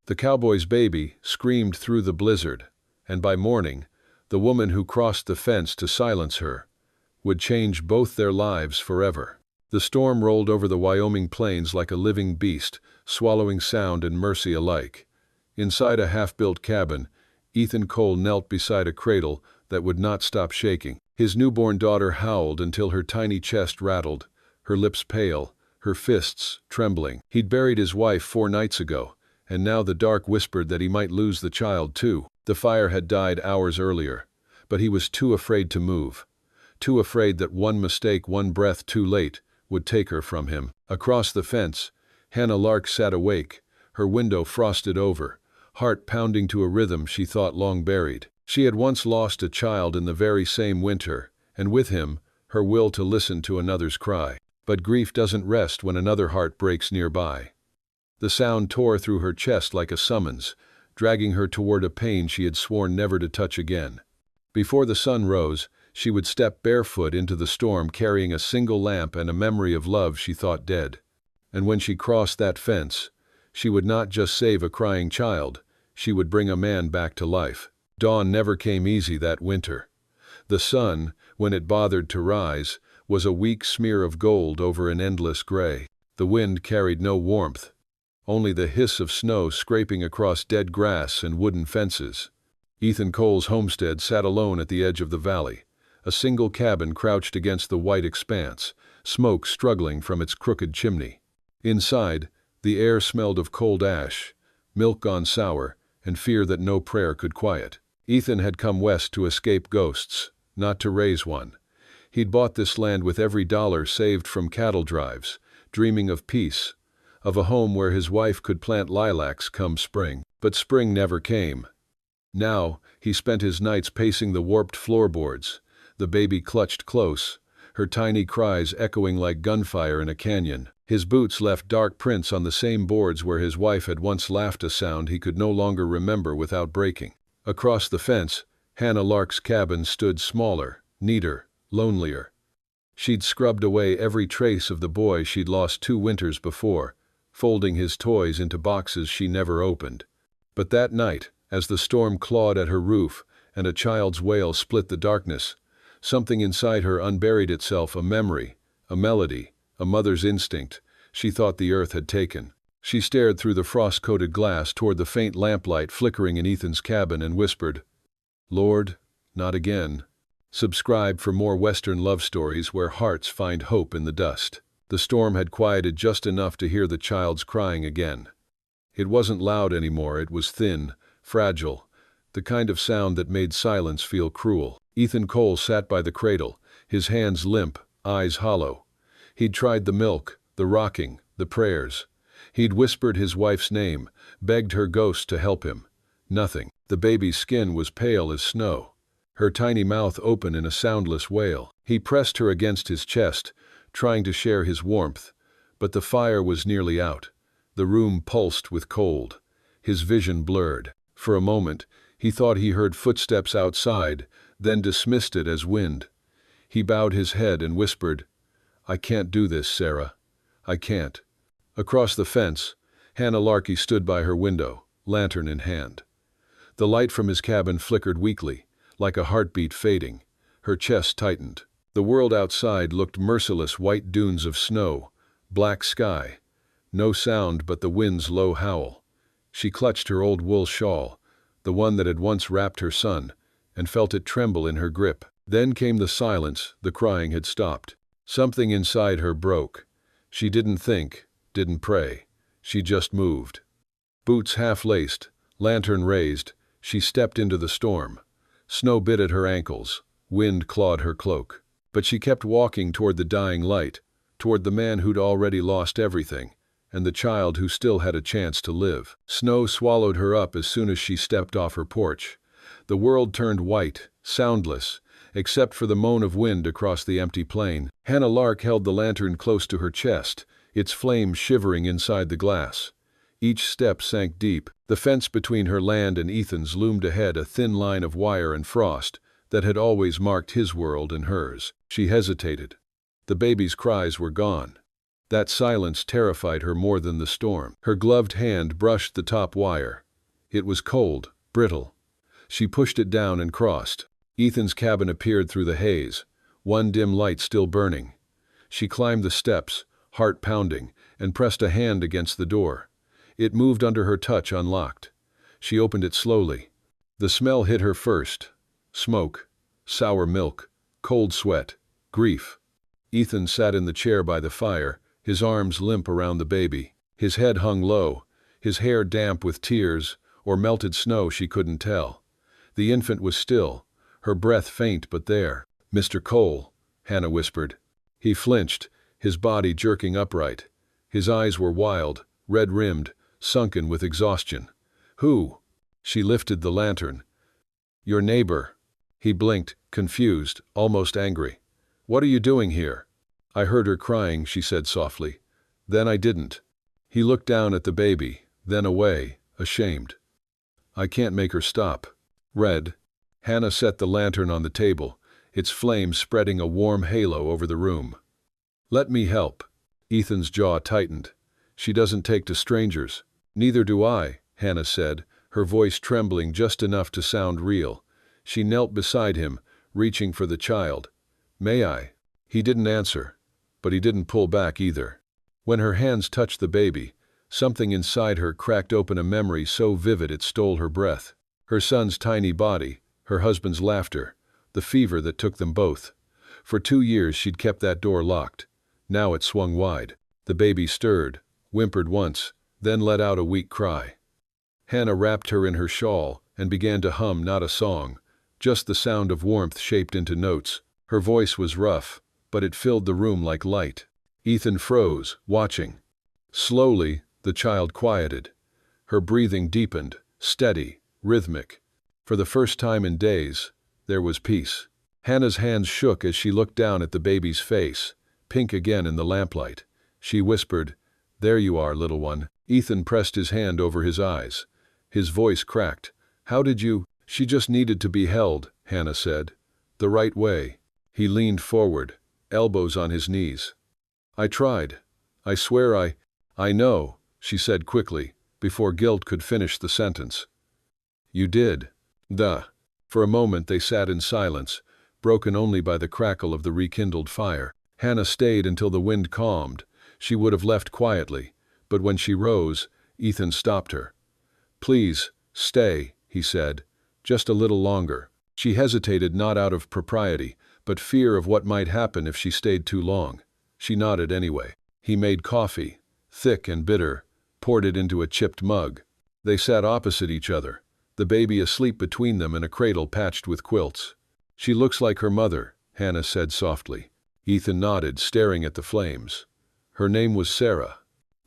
The cowboy's baby screamed through the blizzard, and by morning, the woman who crossed the fence to silence her would change both their lives forever. The storm rolled over the Wyoming plains like a living beast, swallowing sound and mercy alike. Inside a half-built cabin, Ethan Cole knelt beside a cradle that would not stop shaking. His newborn daughter howled until her tiny chest rattled, her lips pale, her fists trembling. He'd buried his wife 4 nights ago, and now the dark whispered that he might lose the child too. The fire had died hours earlier, but he was too afraid to move, too afraid that one mistake, one breath too late, would take her from him. Across the fence, Hannah Lark sat awake, her window frosted over, heart pounding to a rhythm she thought long buried. She had once lost a child in the very same winter, and with him, her will to listen to another's cry. But grief doesn't rest when another heart breaks nearby. The sound tore through her chest like a summons, dragging her toward a pain she had sworn never to touch again. Before the sun rose, she would step barefoot into the storm carrying a single lamp and a memory of love she thought dead. And when she crossed that fence, she would not just save a crying child, she would bring a man back to life. Dawn never came easy that winter. The sun, when it bothered to rise, was a weak smear of gold over an endless gray. The wind carried no warmth, only the hiss of snow scraping across dead grass and wooden fences. Ethan Cole's homestead sat alone at the edge of the valley, a single cabin crouched against the white expanse, smoke struggling from its crooked chimney. Inside, the air smelled of cold ash, milk gone sour, and fear that no prayer could quiet. Ethan had come west to escape ghosts, not to raise one. He'd bought this land with every dollar saved from cattle drives, dreaming of peace, of a home where his wife could plant lilacs come spring. But spring never came. Now, he spent his nights pacing the warped floorboards, the baby clutched close, her tiny cries echoing like gunfire in a canyon. His boots left dark prints on the same boards where his wife had once laughed a sound he could no longer remember without breaking. Across the fence, Hannah Lark's cabin stood smaller, neater, lonelier. She'd scrubbed away every trace of the boy she'd lost 2 winters before, folding his toys into boxes she never opened. But that night, as the storm clawed at her roof and a child's wail split the darkness, something inside her unburied itself, a memory, a melody, a mother's instinct she thought the earth had taken. She stared through the frost-coated glass toward the faint lamplight flickering in Ethan's cabin and whispered, "Lord, not again." Subscribe for more Western love stories where hearts find hope in the dust. The storm had quieted just enough to hear the child's crying again. It wasn't loud anymore, it was thin, fragile, the kind of sound that made silence feel cruel. Ethan Cole sat by the cradle, his hands limp, eyes hollow. He'd tried the milk, the rocking, the prayers. He'd whispered his wife's name, begged her ghost to help him. Nothing. The baby's skin was pale as snow, her tiny mouth open in a soundless wail. He pressed her against his chest, trying to share his warmth, but the fire was nearly out. The room pulsed with cold, his vision blurred. For a moment, he thought he heard footsteps outside, then dismissed it as wind. He bowed his head and whispered, "I can't do this, Sarah. I can't." Across the fence, Hannah Larky stood by her window, lantern in hand. The light from his cabin flickered weakly, like a heartbeat fading. Her chest tightened. The world outside looked merciless, white dunes of snow, black sky. No sound but the wind's low howl. She clutched her old wool shawl, the one that had once wrapped her son, and felt it tremble in her grip. Then came the silence. The crying had stopped. Something inside her broke. She didn't think, didn't pray. She just moved. Boots half-laced, lantern raised, she stepped into the storm. Snow bit at her ankles, wind clawed her cloak. But she kept walking toward the dying light, toward the man who'd already lost everything, and the child who still had a chance to live. Snow swallowed her up as soon as she stepped off her porch. The world turned white, soundless, except for the moan of wind across the empty plain. Hannah Lark held the lantern close to her chest, its flame shivering inside the glass. Each step sank deep. The fence between her land and Ethan's loomed ahead, a thin line of wire and frost that had always marked his world and hers. She hesitated. The baby's cries were gone. That silence terrified her more than the storm. Her gloved hand brushed the top wire. It was cold, brittle. She pushed it down and crossed. Ethan's cabin appeared through the haze, one dim light still burning. She climbed the steps, heart pounding, and pressed a hand against the door. It moved under her touch unlocked. She opened it slowly. The smell hit her first. Smoke, sour milk, cold sweat, grief. Ethan sat in the chair by the fire, his arms limp around the baby. His head hung low, his hair damp with tears or melted snow, she couldn't tell. The infant was still, her breath faint but there. "Mr. Cole," Hannah whispered. He flinched, his body jerking upright. His eyes were wild, red-rimmed, sunken with exhaustion. "Who?" She lifted the lantern. "Your neighbor." He blinked, confused, almost angry. "What are you doing here?" "I heard her crying," she said softly. "Then I didn't." He looked down at the baby, then away, ashamed. "I can't make her stop." Red. Hannah set the lantern on the table, its flame spreading a warm halo over the room. "Let me help." Ethan's jaw tightened. "She doesn't take to strangers." "Neither do I," Hannah said, her voice trembling just enough to sound real. She knelt beside him, reaching for the child. "May I?" He didn't answer, but he didn't pull back either. When her hands touched the baby, something inside her cracked open, a memory so vivid it stole her breath. Her son's tiny body, her husband's laughter, the fever that took them both. For 2 years she'd kept that door locked. Now it swung wide. The baby stirred, whimpered once, then let out a weak cry. Hannah wrapped her in her shawl and began to hum not a song, just the sound of warmth shaped into notes. Her voice was rough, but it filled the room like light. Ethan froze, watching. Slowly, the child quieted. Her breathing deepened, steady, rhythmic. For the first time in days, there was peace. Hannah's hands shook as she looked down at the baby's face, pink again in the lamplight. She whispered, "There you are, little one." Ethan pressed his hand over his eyes. His voice cracked. "How did you—" "She just needed to be held," Hannah said. "The right way." He leaned forward, elbows on his knees. "I tried. I swear I know," she said quickly, before guilt could finish the sentence. "You did." Duh. For a moment they sat in silence, broken only by the crackle of the rekindled fire. Hannah stayed until the wind calmed. She would have left quietly, but when she rose, Ethan stopped her. "Please, stay," he said. "Just a little longer." She hesitated, not out of propriety, but fear of what might happen if she stayed too long. She nodded anyway. He made coffee, thick and bitter, poured it into a chipped mug. They sat opposite each other, the baby asleep between them in a cradle patched with quilts. "She looks like her mother," Hannah said softly. Ethan nodded, staring at the flames. Her name was Sarah.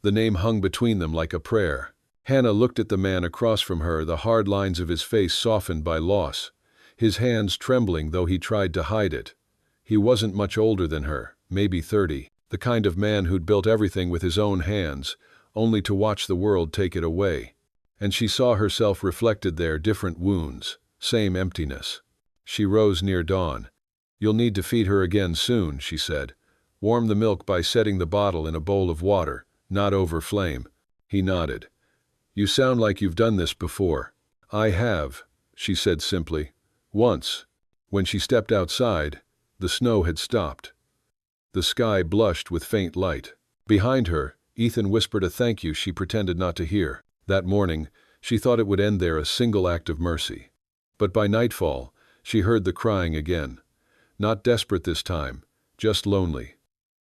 The name hung between them like a prayer. Hannah looked at the man across from her, the hard lines of his face softened by loss, his hands trembling though he tried to hide it. He wasn't much older than her, maybe 30, the kind of man who'd built everything with his own hands, only to watch the world take it away. And she saw herself reflected there, different wounds, same emptiness. She rose near dawn. "You'll need to feed her again soon," she said. "Warm the milk by setting the bottle in a bowl of water, not over flame." He nodded. "You sound like you've done this before." "I have," she said simply. "Once." When she stepped outside, the snow had stopped. The sky blushed with faint light. Behind her, Ethan whispered a thank you she pretended not to hear. That morning, she thought it would end there, a single act of mercy. But by nightfall, she heard the crying again. Not desperate this time, just lonely.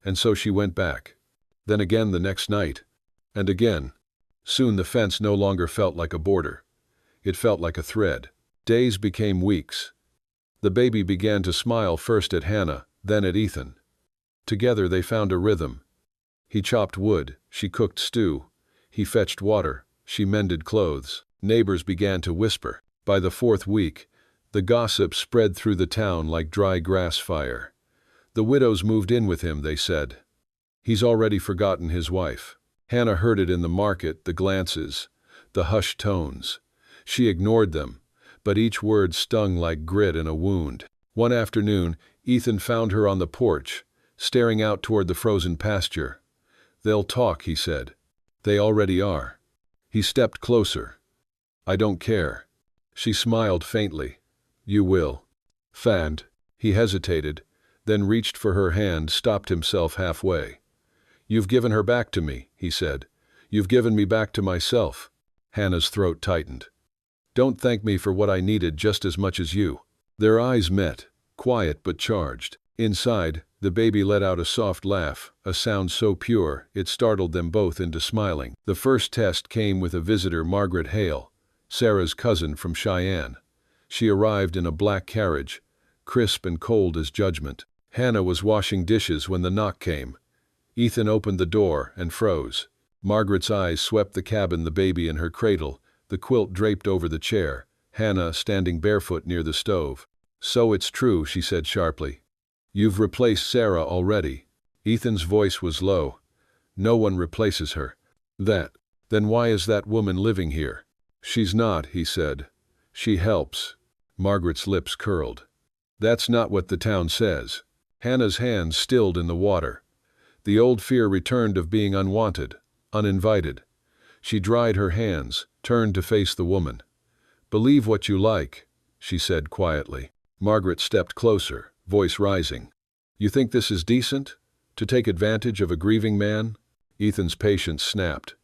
And so she went back. Then again the next night. And again. Soon the fence no longer felt like a border. It felt like a thread. Days became weeks. The baby began to smile, first at Hannah, then at Ethan. Together they found a rhythm. He chopped wood, she cooked stew. He fetched water, she mended clothes. Neighbors began to whisper. By the 4th week, the gossip spread through the town like dry grass fire. The widows moved in with him, they said. He's already forgotten his wife. Hannah heard it in the market, the glances, the hushed tones. She ignored them, but each word stung like grit in a wound. One afternoon, Ethan found her on the porch, staring out toward the frozen pasture. They'll talk, he said. They already are. He stepped closer. I don't care. She smiled faintly. You will. Fand. He hesitated, then reached for her hand, stopped himself halfway. You've given her back to me, he said. You've given me back to myself. Hannah's throat tightened. Don't thank me for what I needed just as much as you. Their eyes met, quiet but charged. Inside, the baby let out a soft laugh, a sound so pure it startled them both into smiling. The first test came with a visitor, Margaret Hale, Sarah's cousin from Cheyenne. She arrived in a black carriage, crisp and cold as judgment. Hannah was washing dishes when the knock came. Ethan opened the door and froze. Margaret's eyes swept the cabin, the baby in her cradle, the quilt draped over the chair, Hannah standing barefoot near the stove. So it's true, she said sharply. You've replaced Sarah already. Ethan's voice was low. No one replaces her. Then why is that woman living here? She's not, he said. She helps. Margaret's lips curled. That's not what the town says. Hannah's hands stilled in the water. The old fear returned of being unwanted, uninvited. She dried her hands, turned to face the woman. Believe what you like, she said quietly. Margaret stepped closer, voice rising. You think this is decent? To take advantage of a grieving man? Ethan's patience snapped.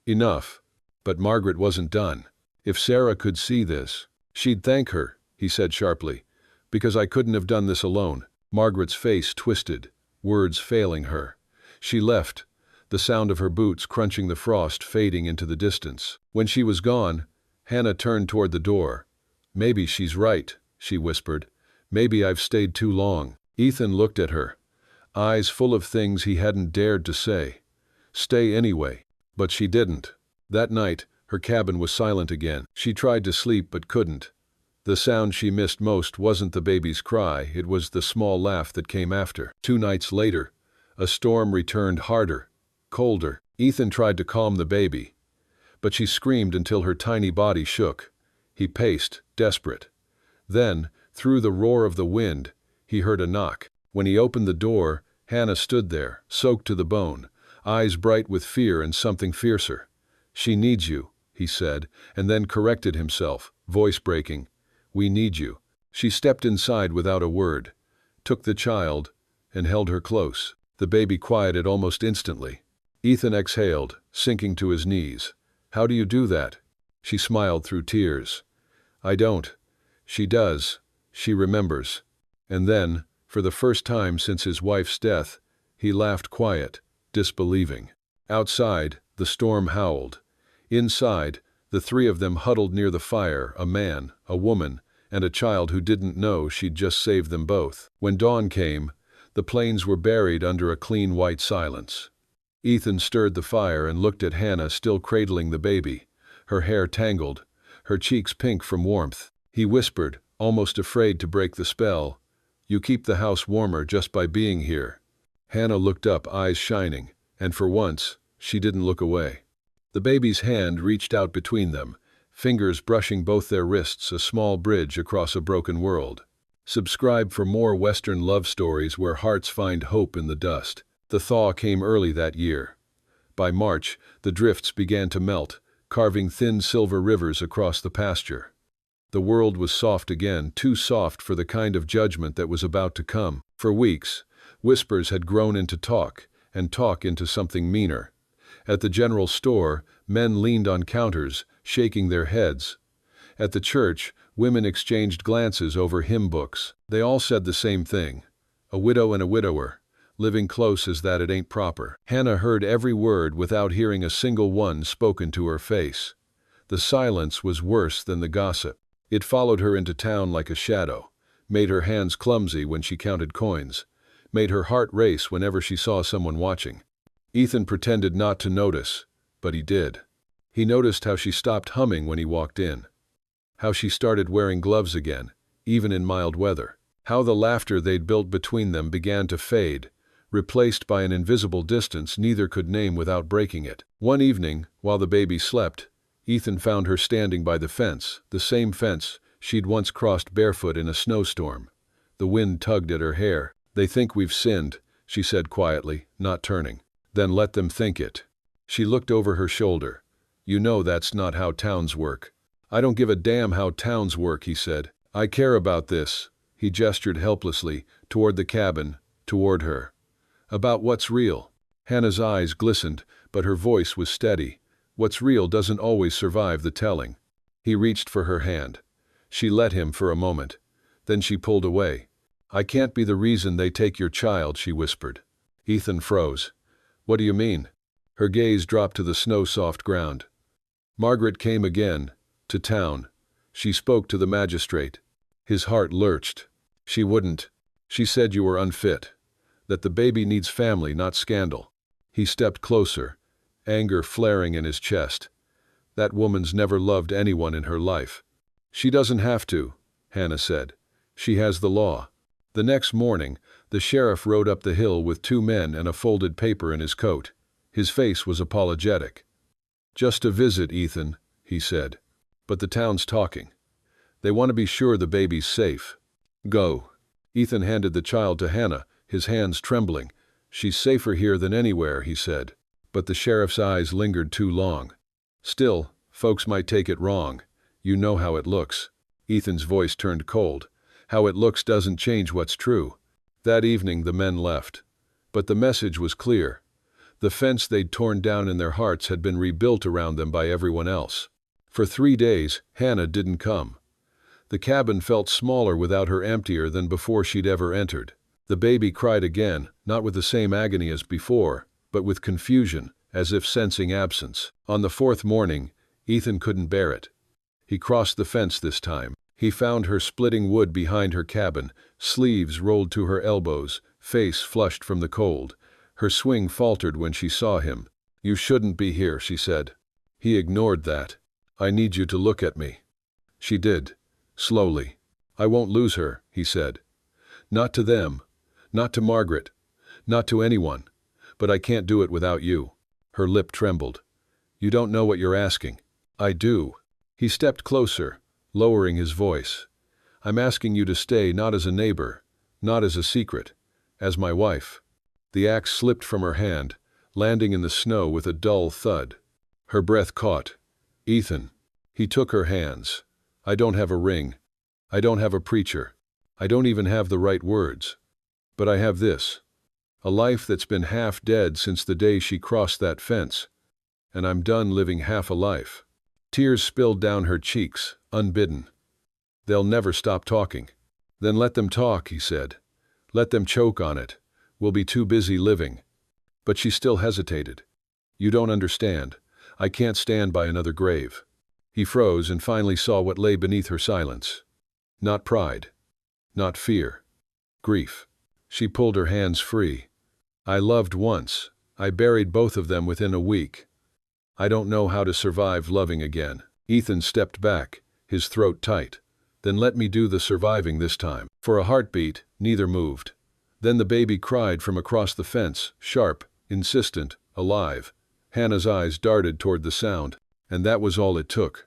Enough. But Margaret wasn't done. If Sarah could see this, she'd thank her, he said sharply. Because I couldn't have done this alone. Margaret's face twisted, words failing her. She left, the sound of her boots crunching the frost fading into the distance. When she was gone, Hannah turned toward the door. Maybe she's right, she whispered. Maybe I've stayed too long. Ethan looked at her, eyes full of things he hadn't dared to say. Stay anyway. But she didn't. That night, her cabin was silent again. She tried to sleep but couldn't. The sound she missed most wasn't the baby's cry, it was the small laugh that came after. 2 nights later, a storm returned, harder, colder. Ethan tried to calm the baby, but she screamed until her tiny body shook. He paced, desperate. Then, through the roar of the wind, he heard a knock. When he opened the door, Hannah stood there, soaked to the bone, eyes bright with fear and something fiercer. She needs you, he said, and then corrected himself, voice breaking. We need you. She stepped inside without a word, took the child, and held her close. The baby quieted almost instantly. Ethan exhaled, sinking to his knees. How do you do that? She smiled through tears. I don't. She does. She remembers. And then, for the first time since his wife's death, he laughed quiet, disbelieving. Outside, the storm howled. Inside, the 3 of them huddled near the fire, a man, a woman, and a child who didn't know she'd just saved them both. When dawn came, the plains were buried under a clean white silence. Ethan stirred the fire and looked at Hannah still cradling the baby, her hair tangled, her cheeks pink from warmth. He whispered, almost afraid to break the spell, You keep the house warmer just by being here. Hannah looked up, eyes shining, and for once, she didn't look away. The baby's hand reached out between them, fingers brushing both their wrists, a small bridge across a broken world. Subscribe for more Western love stories where hearts find hope in the dust. The thaw came early that year. By March, the drifts began to melt, carving thin silver rivers across the pasture. The world was soft again, too soft for the kind of judgment that was about to come. For weeks, whispers had grown into talk, and talk into something meaner. At the general store, men leaned on counters, shaking their heads. At the church, women exchanged glances over hymn books. They all said the same thing. A widow and a widower. Living close as that it ain't proper. Hannah heard every word without hearing a single one spoken to her face. The silence was worse than the gossip. It followed her into town like a shadow, made her hands clumsy when she counted coins, made her heart race whenever she saw someone watching. Ethan pretended not to notice, but he did. He noticed how she stopped humming when he walked in. How she started wearing gloves again, even in mild weather. How the laughter they'd built between them began to fade, replaced by an invisible distance neither could name without breaking it. One evening, while the baby slept, Ethan found her standing by the fence, the same fence she'd once crossed barefoot in a snowstorm. The wind tugged at her hair. They think we've sinned, she said quietly, not turning. Then let them think it. She looked over her shoulder. You know that's not how towns work. I don't give a damn how towns work, he said. I care about this. He gestured helplessly, toward the cabin, toward her. About what's real. Hannah's eyes glistened, but her voice was steady. What's real doesn't always survive the telling. He reached for her hand. She let him for a moment. Then she pulled away. I can't be the reason they take your child, she whispered. Ethan froze. What do you mean? Her gaze dropped to the snow-soft ground. Margaret came again, to town. She spoke to the magistrate. His heart lurched. She wouldn't. She said you were unfit. That the baby needs family, not scandal. He stepped closer, anger flaring in his chest. That woman's never loved anyone in her life. She doesn't have to, Hannah said. She has the law. The next morning, the sheriff rode up the hill with 2 men and a folded paper in his coat. His face was apologetic. Just a visit, Ethan, he said. But the town's talking. They want to be sure the baby's safe. Go. Ethan handed the child to Hannah, his hands trembling. She's safer here than anywhere, he said. But the sheriff's eyes lingered too long. Still, folks might take it wrong. You know how it looks. Ethan's voice turned cold. How it looks doesn't change what's true. That evening the men left. But the message was clear. The fence they'd torn down in their hearts had been rebuilt around them by everyone else. For 3 days, Hannah didn't come. The cabin felt smaller without her, emptier than before she'd ever entered. The baby cried again, not with the same agony as before, but with confusion, as if sensing absence. On the 4th morning, Ethan couldn't bear it. He crossed the fence this time. He found her splitting wood behind her cabin, sleeves rolled to her elbows, face flushed from the cold. Her swing faltered when she saw him. You shouldn't be here, she said. He ignored that. I need you to look at me. She did. Slowly. I won't lose her, he said. Not to them. Not to Margaret. Not to anyone. But I can't do it without you. Her lip trembled. You don't know what you're asking. I do. He stepped closer, lowering his voice. I'm asking you to stay, not as a neighbor, not as a secret, as my wife. The axe slipped from her hand, landing in the snow with a dull thud. Her breath caught. Ethan. He took her hands. I don't have a ring. I don't have a preacher. I don't even have the right words. But I have this. A life that's been half dead since the day she crossed that fence. And I'm done living half a life. Tears spilled down her cheeks, unbidden. They'll never stop talking. Then let them talk, he said. Let them choke on it. We'll be too busy living. But she still hesitated. You don't understand. I can't stand by another grave. He froze and finally saw what lay beneath her silence. Not pride. Not fear. Grief. She pulled her hands free. I loved once. I buried both of them within a week. I don't know how to survive loving again. Ethan stepped back, his throat tight. Then let me do the surviving this time. For a heartbeat, neither moved. Then the baby cried from across the fence, sharp, insistent, alive. Hannah's eyes darted toward the sound, and that was all it took.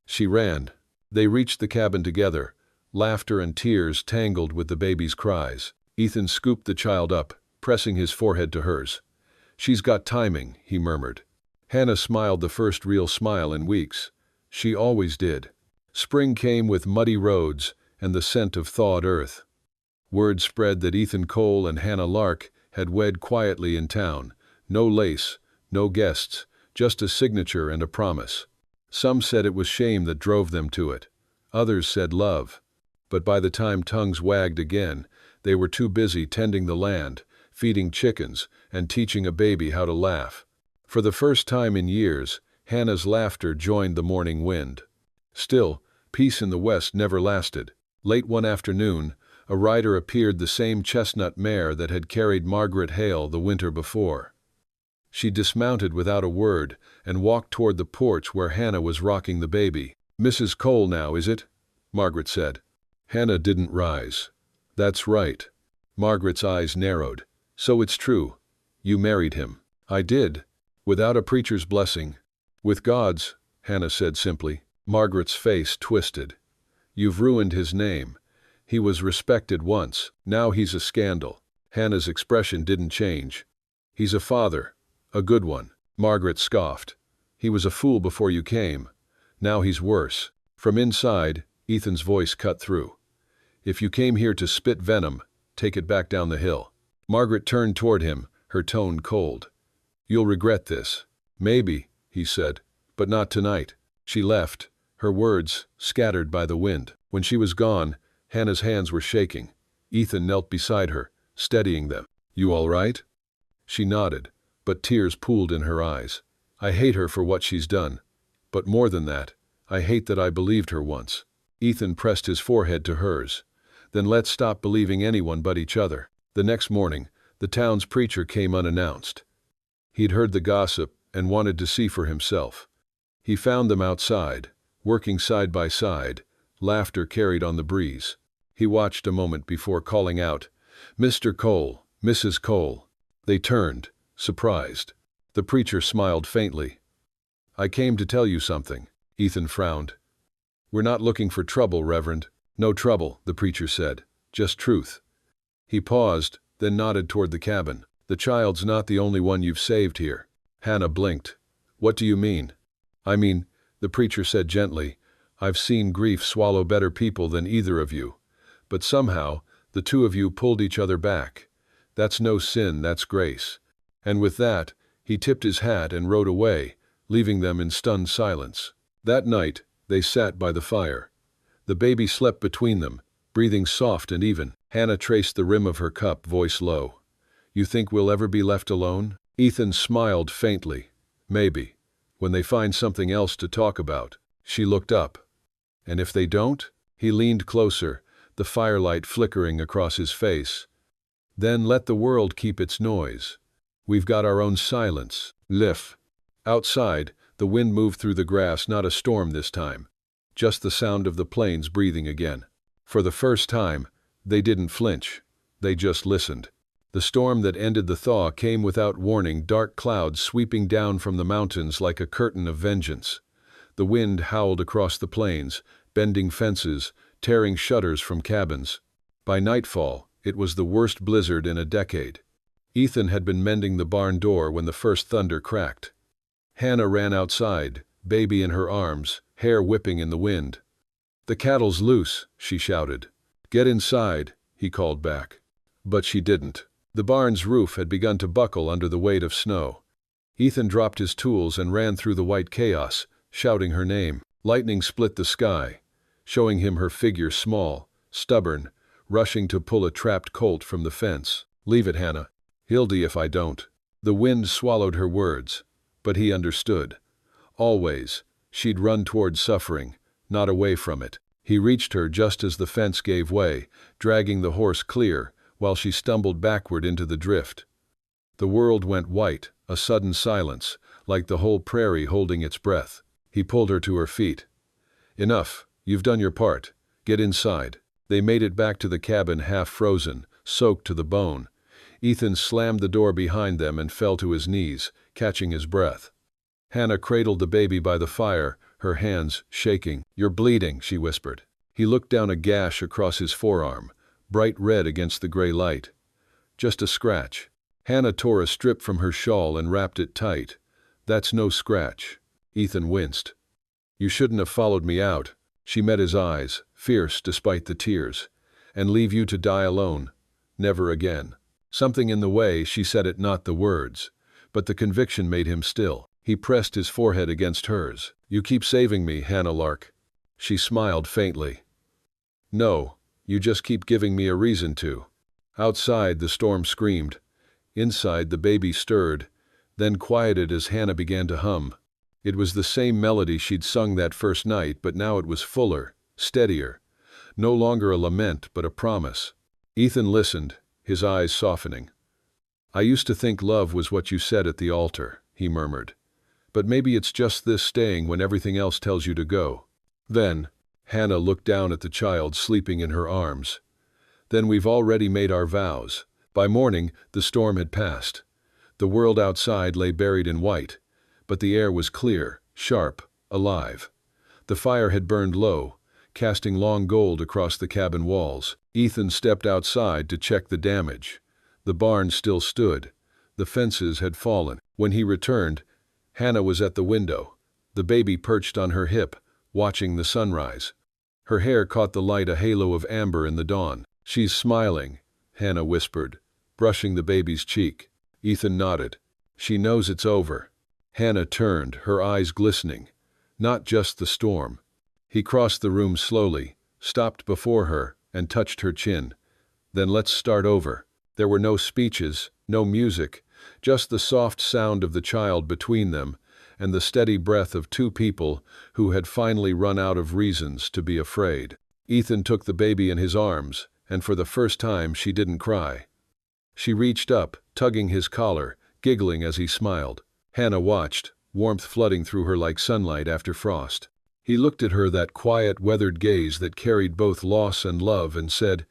She ran. They reached the cabin together, laughter and tears tangled with the baby's cries. Ethan scooped the child up, pressing his forehead to hers. She's got timing, he murmured. Hannah smiled, the first real smile in weeks. She always did. Spring came with muddy roads and the scent of thawed earth. Word spread that Ethan Cole and Hannah Lark had wed quietly in town. No lace, no guests, just a signature and a promise. Some said it was shame that drove them to it. Others said love. But by the time tongues wagged again, they were too busy tending the land, feeding chickens, and teaching a baby how to laugh. For the first time in years, Hannah's laughter joined the morning wind. Still, peace in the west never lasted. Late one afternoon, a rider appeared, the same chestnut mare that had carried Margaret Hale the winter before. She dismounted without a word and walked toward the porch where Hannah was rocking the baby. Mrs. Cole now, is it? Margaret said. Hannah didn't rise. That's right. Margaret's eyes narrowed. So it's true. You married him. I did. Without a preacher's blessing. With God's, Hannah said simply. Margaret's face twisted. You've ruined his name. He was respected once. Now he's a scandal. Hannah's expression didn't change. He's a father. A good one. Margaret scoffed. He was a fool before you came. Now he's worse. From inside, Ethan's voice cut through. If you came here to spit venom, take it back down the hill. Margaret turned toward him, her tone cold. You'll regret this. Maybe, he said, but not tonight. She left, her words scattered by the wind. When she was gone, Hannah's hands were shaking. Ethan knelt beside her, steadying them. You all right? She nodded, but tears pooled in her eyes. I hate her for what she's done. But more than that, I hate that I believed her once. Ethan pressed his forehead to hers. Then let's stop believing anyone but each other. The next morning, the town's preacher came unannounced. He'd heard the gossip and wanted to see for himself. He found them outside, working side by side, laughter carried on the breeze. He watched a moment before calling out, Mr. Cole, Mrs. Cole. They turned, surprised. The preacher smiled faintly. I came to tell you something. Ethan frowned. We're not looking for trouble, Reverend. No trouble, the preacher said. Just truth. He paused, then nodded toward the cabin. The child's not the only one you've saved here. Hannah blinked. What do you mean? I mean, the preacher said gently, I've seen grief swallow better people than either of you. But somehow, the two of you pulled each other back. That's no sin, that's grace. And with that, he tipped his hat and rode away, leaving them in stunned silence. That night, they sat by the fire. The baby slept between them, breathing soft and even. Hannah traced the rim of her cup, voice low. You think we'll ever be left alone? Ethan smiled faintly. Maybe. When they find something else to talk about. She looked up. And if they don't? He leaned closer, the firelight flickering across his face. Then let the world keep its noise. We've got our own silence. Liff. Outside, the wind moved through the grass, not a storm this time. Just the sound of the plains breathing again. For the first time, they didn't flinch. They just listened. The storm that ended the thaw came without warning, dark clouds sweeping down from the mountains like a curtain of vengeance. The wind howled across the plains, bending fences, tearing shutters from cabins. By nightfall, it was the worst blizzard in a decade. Ethan had been mending the barn door when the first thunder cracked. Hannah ran outside, baby in her arms, hair whipping in the wind. The cattle's loose, she shouted. Get inside, he called back. But she didn't. The barn's roof had begun to buckle under the weight of snow. Ethan dropped his tools and ran through the white chaos, shouting her name. Lightning split the sky, showing him her figure small, stubborn, rushing to pull a trapped colt from the fence. Leave it, Hannah. Hildy if I don't. The wind swallowed her words, but he understood. Always, she'd run toward suffering, not away from it. He reached her just as the fence gave way, dragging the horse clear, while she stumbled backward into the drift. The world went white, a sudden silence, like the whole prairie holding its breath. He pulled her to her feet. Enough, you've done your part. Get inside. They made it back to the cabin half frozen, soaked to the bone. Ethan slammed the door behind them and fell to his knees, catching his breath. Hannah cradled the baby by the fire, her hands shaking. You're bleeding, she whispered. He looked down a gash across his forearm, bright red against the gray light. Just a scratch. Hannah tore a strip from her shawl and wrapped it tight. That's no scratch. Ethan winced. You shouldn't have followed me out. She met his eyes, fierce despite the tears. And leave you to die alone. Never again. Something in the way she said it, not the words. But the conviction made him still. He pressed his forehead against hers. You keep saving me, Hannah Lark. She smiled faintly. No, you just keep giving me a reason to. Outside, the storm screamed. Inside, the baby stirred, then quieted as Hannah began to hum. It was the same melody she'd sung that first night, but now it was fuller, steadier. No longer a lament, but a promise. Ethan listened, his eyes softening. I used to think love was what you said at the altar, he murmured. But maybe it's just this staying when everything else tells you to go. Then, Hannah looked down at the child sleeping in her arms. Then we've already made our vows. By morning, the storm had passed. The world outside lay buried in white, but the air was clear, sharp, alive. The fire had burned low, casting long gold across the cabin walls. Ethan stepped outside to check the damage. The barn still stood. The fences had fallen. When he returned, Hannah was at the window, the baby perched on her hip, watching the sunrise. Her hair caught the light, a halo of amber in the dawn. "She's smiling," Hannah whispered, brushing the baby's cheek. Ethan nodded. "She knows it's over." Hannah turned, her eyes glistening. Not just the storm. He crossed the room slowly, stopped before her, and touched her chin. "Then let's start over." There were no speeches, no music, just the soft sound of the child between them and the steady breath of two people who had finally run out of reasons to be afraid. Ethan took the baby in his arms, and for the first time she didn't cry. She reached up, tugging his collar, giggling as he smiled. Hannah watched, warmth flooding through her like sunlight after frost. He looked at her, that quiet, weathered gaze that carried both loss and love, and said,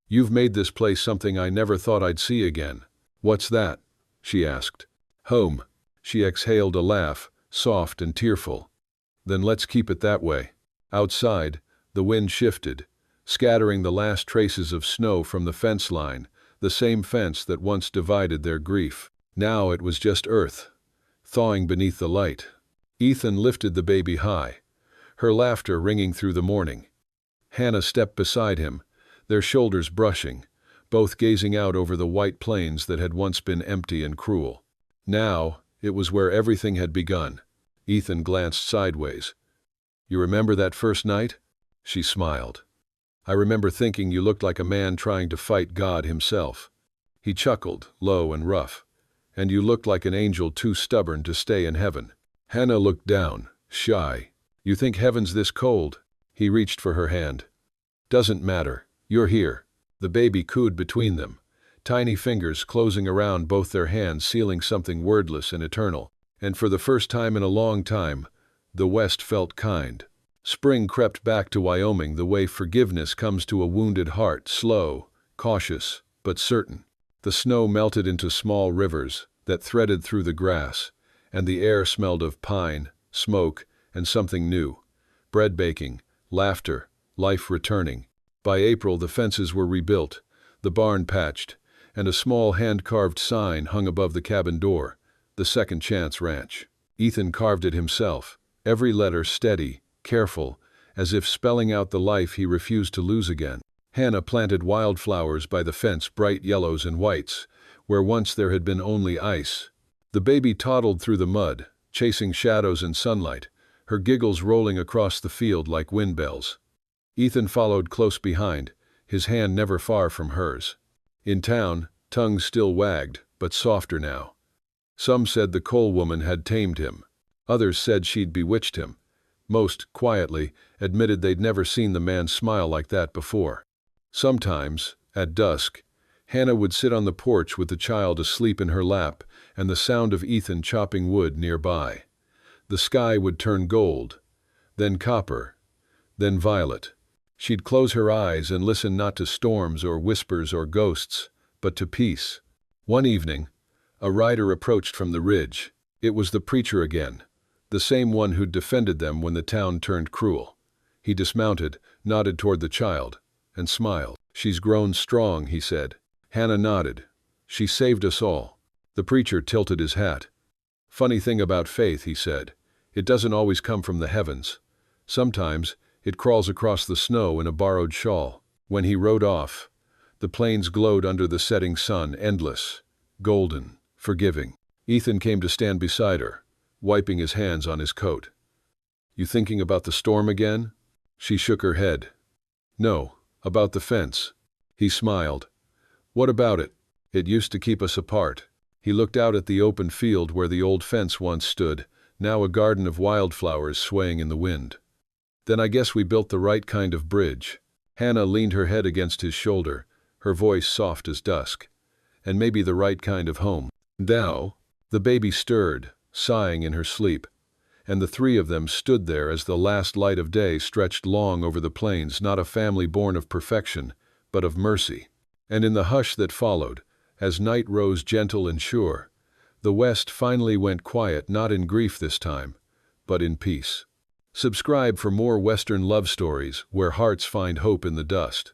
"You've made this place something I never thought I'd see again." "What's that?" she asked. "Home." She exhaled a laugh, soft and tearful. "Then let's keep it that way." Outside, the wind shifted, scattering the last traces of snow from the fence line, the same fence that once divided their grief. Now it was just earth, thawing beneath the light. Ethan lifted the baby high, her laughter ringing through the morning. Hannah stepped beside him, their shoulders brushing, both gazing out over the white plains that had once been empty and cruel. Now, it was where everything had begun. Ethan glanced sideways. "You remember that first night?" She smiled. "I remember thinking you looked like a man trying to fight God himself." He chuckled, low and rough. "And you looked like an angel too stubborn to stay in heaven." Hannah looked down, shy. "You think heaven's this cold?" He reached for her hand. "Doesn't matter. You're here." The baby cooed between them, tiny fingers closing around both their hands, sealing something wordless and eternal. And for the first time in a long time, the West felt kind. Spring crept back to Wyoming the way forgiveness comes to a wounded heart, slow, cautious, but certain. The snow melted into small rivers that threaded through the grass, and the air smelled of pine, smoke, and something new. Bread baking, laughter, life returning. By April the fences were rebuilt, the barn patched, and a small hand-carved sign hung above the cabin door, "The Second Chance Ranch." Ethan carved it himself, every letter steady, careful, as if spelling out the life he refused to lose again. Hannah planted wildflowers by the fence, bright yellows and whites, where once there had been only ice. The baby toddled through the mud, chasing shadows and sunlight, her giggles rolling across the field like wind bells. Ethan followed close behind, his hand never far from hers. In town, tongues still wagged, but softer now. Some said the coal woman had tamed him. Others said she'd bewitched him. Most, quietly, admitted they'd never seen the man smile like that before. Sometimes, at dusk, Hannah would sit on the porch with the child asleep in her lap and the sound of Ethan chopping wood nearby. The sky would turn gold, then copper, then violet. She'd close her eyes and listen not to storms or whispers or ghosts, but to peace. One evening, a rider approached from the ridge. It was the preacher again, the same one who'd defended them when the town turned cruel. He dismounted, nodded toward the child, and smiled. "She's grown strong," he said. Hannah nodded. "She saved us all." The preacher tilted his hat. "Funny thing about faith," he said. "It doesn't always come from the heavens. Sometimes it crawls across the snow in a borrowed shawl." When he rode off, the plains glowed under the setting sun, endless, golden, forgiving. Ethan came to stand beside her, wiping his hands on his coat. "You thinking about the storm again?" She shook her head. "No, about the fence." He smiled. "What about it? It used to keep us apart." He looked out at the open field where the old fence once stood, now a garden of wildflowers swaying in the wind. "Then I guess we built the right kind of bridge." Hannah leaned her head against his shoulder, her voice soft as dusk. "And maybe the right kind of home." Now, the baby stirred, sighing in her sleep, and the three of them stood there as the last light of day stretched long over the plains, not a family born of perfection, but of mercy. And in the hush that followed, as night rose gentle and sure, the West finally went quiet, not in grief this time, but in peace. Subscribe for more Western love stories where hearts find hope in the dust.